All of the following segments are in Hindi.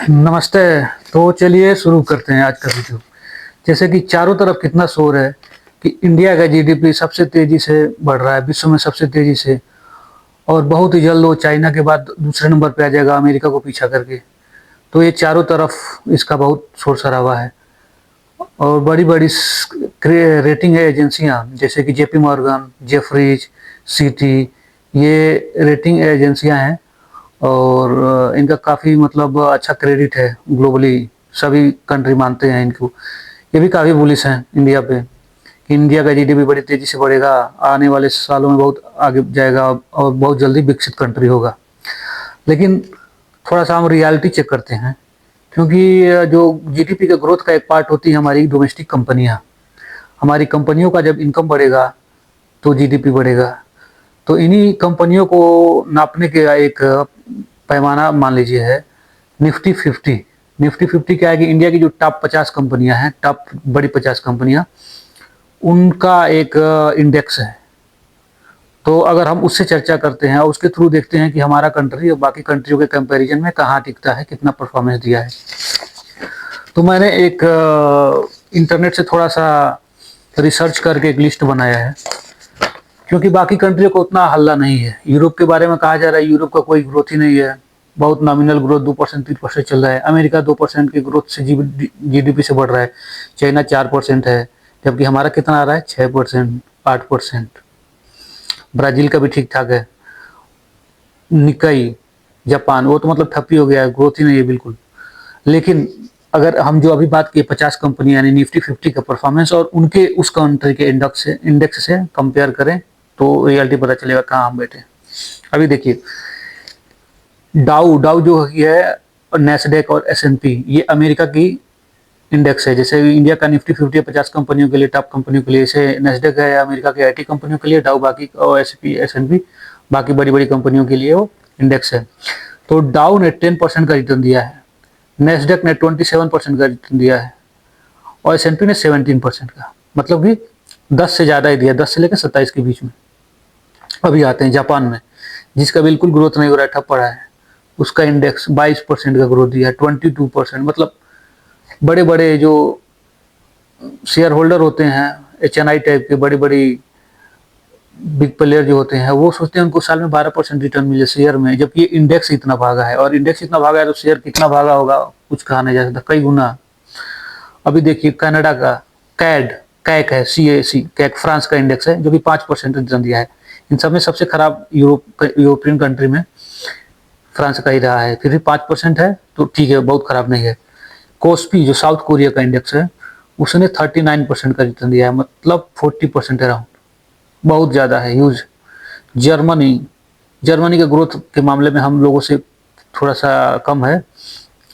नमस्ते। तो चलिए शुरू करते हैं आज का वीडियो। जैसे कि चारों तरफ कितना शोर है कि इंडिया का जीडीपी सबसे तेजी से बढ़ रहा है, विश्व में सबसे तेजी से, और बहुत ही जल्द वो चाइना के बाद दूसरे नंबर पे आ जाएगा अमेरिका को पीछा करके। तो ये चारों तरफ इसका बहुत शोर शराबा है। और बड़ी बड़ी रेटिंग एजेंसियां जैसे कि जेपी मॉर्गन, जेफरीज, सीटी, ये रेटिंग एजेंसियां हैं। और इनका काफ़ी मतलब अच्छा क्रेडिट है ग्लोबली, सभी कंट्री मानते हैं इनको। ये भी काफ़ी बुलिश हैं इंडिया पे कि इंडिया का जीडीपी बड़ी तेज़ी से बढ़ेगा, आने वाले सालों में बहुत आगे जाएगा और बहुत जल्दी विकसित कंट्री होगा। लेकिन थोड़ा सा हम रियलिटी चेक करते हैं, क्योंकि जो जीडीपी के ग्रोथ का एक पार्ट होती है हमारी डोमेस्टिक कंपनियां। हमारी कंपनियों का जब इनकम बढ़ेगा तो जीडीपी बढ़ेगा। तो इन्हीं कंपनियों को नापने का एक पैमाना मान लीजिए है निफ्टी 50। निफ्टी 50 क्या है कि इंडिया की जो टॉप 50 कंपनियां हैं, टॉप बड़ी 50 कंपनियां, उनका एक इंडेक्स है। तो अगर हम उससे चर्चा करते हैं और उसके थ्रू देखते हैं कि हमारा कंट्री और बाकी कंट्रियों के कंपैरिजन में कहाँ टिकता है, कितना परफॉर्मेंस दिया है। तो मैंने एक इंटरनेट से थोड़ा सा रिसर्च करके एक लिस्ट बनाया है, क्योंकि बाकी कंट्रियों को उतना हल्ला नहीं है। यूरोप के बारे में कहा जा रहा है यूरोप का कोई ग्रोथ ही नहीं है, बहुत नॉमिनल ग्रोथ 2% 3% चल रहा है। अमेरिका 2% की ग्रोथ से जीडीपी से बढ़ रहा है। चाइना 4% है, जबकि हमारा कितना आ रहा है 6%, 8%। ब्राज़ील का भी ठीक ठाक है। निकाई, जापान, वो तो मतलब ठप्पी हो गया है, ग्रोथ ही नहीं है बिल्कुल। लेकिन अगर हम जो अभी बात की 50 कंपनी यानी निफ्टी 50 का परफॉर्मेंस और उनके उस कंट्री के इंडेक्स से कंपेयर करें तो रियलिटी पता चलेगा कहाँ हम बैठे। अभी देखिए, डाउ डाउ जो है, नेस्डेक और एसएनपी, ये अमेरिका की इंडेक्स है। जैसे इंडिया का निफ्टी 50 50 कंपनियों के लिए, टॉप कंपनियों के लिए, जैसे नेस्डेक है अमेरिका के आईटी कंपनियों के लिए, डाउ बाकी, और एसएनपी बाकी बड़ी बड़ी कंपनियों के लिए वो इंडेक्स है। तो डाउ ने 10% का रिटर्न दिया है, नेस्डेक ने 27% का रिटर्न दिया है, और एसएनपी ने 17% का, मतलब कि 10 से ज़्यादा ही दिया, 10 से लेकर 27 के बीच में। अभी आते हैं जापान में, जिसका बिल्कुल ग्रोथ नहीं हो रहा है, ठप पड़ा है। उसका इंडेक्स 22% का ग्रोथ दिया है, 22%। मतलब बड़े बड़े जो शेयर होल्डर होते हैं, एचएनआई टाइप के बड़ी बड़ी बिग प्लेयर जो होते हैं, वो सोचते हैं उनको साल में 12% रिटर्न मिले शेयर में, जबकि इंडेक्स इतना भागा है। और इंडेक्स इतना भागा है तो शेयर कितना भागा होगा कुछ कहा नहीं जा सकता, कई गुना। अभी देखिए कनाडा का कैड, कैक है, CAC, कैक फ्रांस का इंडेक्स है, जो कि 5% रिटर्न दिया है। इन सब में सबसे खराब यूरोपियन कंट्री में फ्रांस का ही रहा है, फिर भी 5% है तो ठीक है, बहुत खराब नहीं है। कोस्पी जो साउथ कोरिया का इंडेक्स है, उसने 39% का रिटर्न दिया है, मतलब 40% अराउंड, बहुत ज़्यादा है, ह्यूज। जर्मनी, जर्मनी के ग्रोथ के मामले में हम लोगों से थोड़ा सा कम है,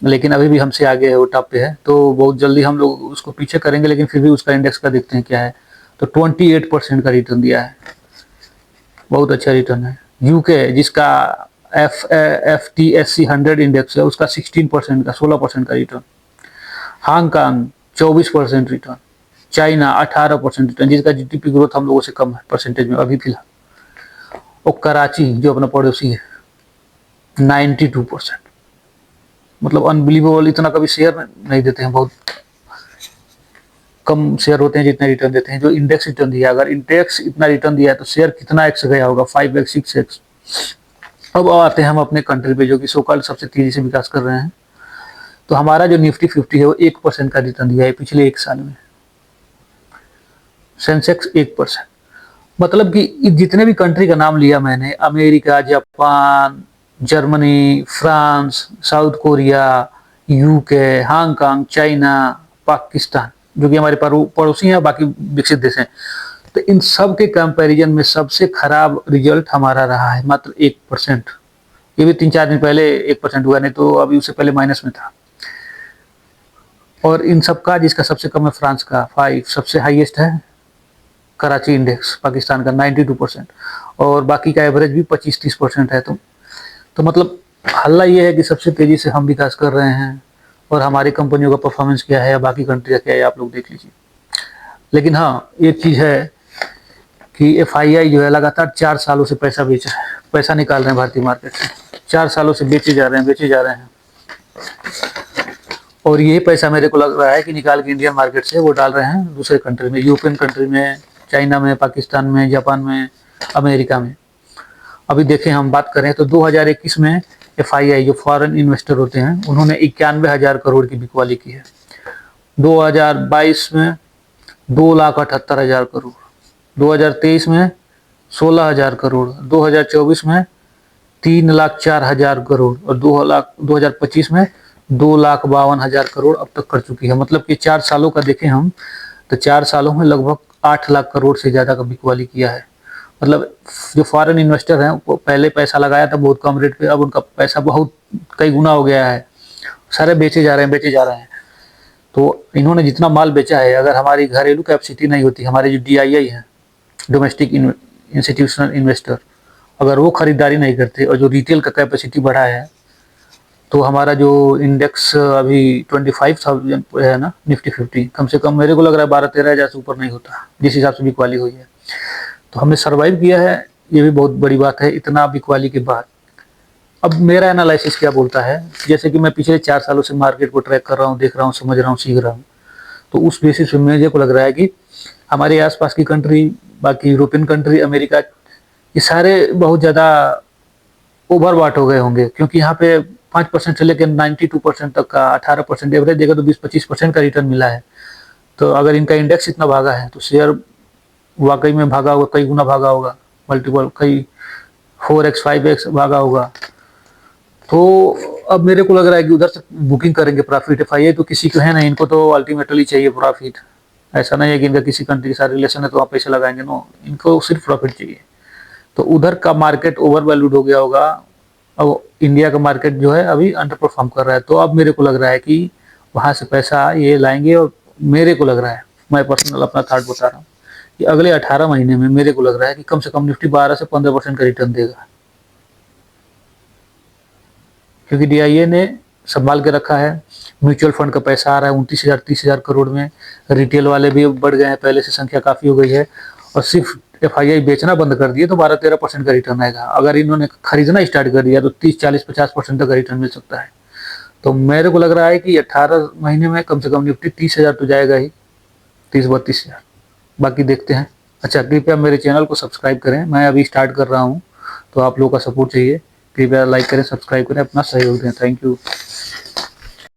लेकिन अभी भी हमसे आगे है, वो टॉप पे है। तो बहुत जल्दी हम लोग उसको पीछे करेंगे, लेकिन फिर भी उसका इंडेक्स का देखते हैं क्या है। तो 28% का रिटर्न दिया है, बहुत अच्छा रिटर्न है। यूके, जिसका FTSE 100 इंडेक्स है, उसका 16% का, 16% का return. Hong Kong 24% return. China 18% return, जिसका जीडीपी ग्रोथ हम लोगों से कम है परसेंटेज में अभी फिलहाल। और कराची जो अपना पड़ोसी है, 92%। मतलब अनबिलीवेबल, इतना कभी शेयर नहीं देते हैं, बहुत कम शेयर होते हैं जितने रिटर्न देते हैं। जो इंडेक्स रिटर्न दिया, अगर इंडेक्स इतना रिटर्न दिया है तो शेयर कितना एक्स गया होगा, 5x 6x। अब आते हैं हम अपने कंट्री पे, जो कि सोकॉल्ड सबसे तेजी से विकास कर रहे हैं। तो हमारा जो निफ्टी 50 है वो 1% का रिटर्न दिया है पिछले एक साल में। सेंसेक्स 1%। मतलब कि जितने भी कंट्री का नाम लिया मैंने, America, Japan, Germany, France, south Korea, UK, Hong Kong, China, Pakistan, जो कि हमारे पड़ोसी हैं, बाकी विकसित देश हैं, तो इन सब के कंपैरिजन में सबसे खराब रिजल्ट हमारा रहा है, मात्र 1%। ये भी 3-4 दिन पहले 1% हुआ, नहीं तो अभी उससे पहले माइनस में था। और इन सब का जिसका सबसे कम है फ्रांस का 5, सबसे हाईएस्ट है कराची इंडेक्स पाकिस्तान का 92%, और बाकी का एवरेज भी 25-30% है। तो मतलब हल्ला ये है कि सबसे तेजी से हम विकास कर रहे हैं, और हमारी कंपनियों का परफॉर्मेंस क्या है या बाकी कंट्री का क्या है, आप लोग देख लीजिए। लेकिन हाँ, एक चीज़ है कि FII जो है लगातार 4 सालों से पैसा बेच रहा है, पैसा निकाल रहे हैं भारतीय मार्केट से, 4 सालों से बेचे जा रहे हैं, बेचे जा रहे हैं। और यही पैसा मेरे को लग रहा है कि निकाल के इंडियन मार्केट से वो डाल रहे हैं दूसरे कंट्री में, यूरोपियन कंट्री में, चाइना में, पाकिस्तान में, जापान में, अमेरिका में। अभी देखें हम बात करें तो 2021 में FII जो फॉरेन इन्वेस्टर होते हैं उन्होंने 91,000 करोड़ की बिकवाली की है। 2022 में 2,78,000 करोड़, 2023 में 16,000 करोड़, 2024 में 3,04,000 करोड़ और 2025 में 2,52,000 करोड़ अब तक कर चुकी है। मतलब कि 4 सालों का देखें हम तो 4 सालों में लगभग 8 लाख करोड़ से ज़्यादा का बिकवाली किया है। मतलब जो फॉरेन इन्वेस्टर हैं वो पहले पैसा लगाया था बहुत कम रेट पे, अब उनका पैसा बहुत कई गुना हो गया है, सारे बेचे जा रहे हैं, बेचे जा रहे हैं। तो इन्होंने जितना माल बेचा है, अगर हमारी घरेलू कैपेसिटी नहीं होती, हमारे जो DII है, डोमेस्टिक इंस्टीट्यूशनल इन्वेस्टर, अगर वो खरीदारी नहीं करते और जो रिटेल का कैपेसिटी बढ़ा है, तो हमारा जो इंडेक्स अभी 25,000 है ना, निफ्टी 50, कम से कम मेरे को लग रहा है 12-13 हज़ार से ऊपर नहीं होता, जिस हिसाब से बिकवाली हुई है। तो हमने सर्वाइव किया है, ये भी बहुत बड़ी बात है इतना बिकवाली के बाद। अब मेरा एनालिसिस क्या बोलता है, जैसे कि मैं पिछले 4 सालों से मार्केट को ट्रैक कर रहा हूँ, देख रहा हूँ, समझ रहा हूँ, सीख रहा हूँ, तो उस बेसिस पे मुझे को लग रहा है कि हमारे आसपास की कंट्री, बाकी यूरोपियन कंट्री, अमेरिका, ये सारे बहुत ज़्यादा ओवरबॉट हो गए होंगे, क्योंकि यहाँ पे 5% से लेकर 92% तक का 18% एवरेज देगा तो 20-25% का रिटर्न मिला है। तो अगर इनका इंडेक्स इतना भागा है तो शेयर वाकई में भागा होगा, कई गुना भागा होगा, मल्टीपल कई 4x 5x भागा होगा। तो अब मेरे को लग रहा है कि उधर से बुकिंग करेंगे प्रॉफिट। FII तो किसी को है नहीं, इनको तो अल्टीमेटली चाहिए प्रॉफिट। ऐसा नहीं है कि इनका किसी कंट्री के साथ रिलेशन है तो वहाँ पैसे लगाएंगे, नो, इनको सिर्फ प्रॉफिट चाहिए। तो उधर का मार्केट ओवर वैल्यूड हो गया होगा, अब इंडिया का मार्केट जो है अभी अंडर परफॉर्म कर रहा है। तो अब मेरे को लग रहा है कि वहाँ से पैसा ये लाएंगे, और मेरे को लग रहा है, मैं पर्सनल अपना थॉट बता रहा हूँ, कि अगले 18 महीने में मेरे को लग रहा है कि कम से कम निफ्टी 12 से 15% का रिटर्न देगा, क्योंकि DIA ने संभाल के रखा है। म्यूचुअल फंड का पैसा आ रहा है 29,000 30,000 करोड़ में, रिटेल वाले भी बढ़ गए हैं, पहले से संख्या काफ़ी हो गई है, और सिर्फ FII बेचना बंद कर दिए तो 12-13% का रिटर्न आएगा। अगर इन्होंने खरीदना स्टार्ट कर दिया तो 30-40-50% तक का रिटर्न मिल सकता है। तो मेरे को लग रहा है कि 18 महीने में कम से कम निफ्टी 30,000 तो जाएगा ही, 30-32,000। बाकी देखते हैं। अच्छा, कृपया मेरे चैनल को सब्सक्राइब करें, मैं अभी स्टार्ट कर रहा हूँ, तो आप लोगों का सपोर्ट चाहिए। कृपया लाइक करें, सब्सक्राइब करें, अपना सहयोग दें। Thank you.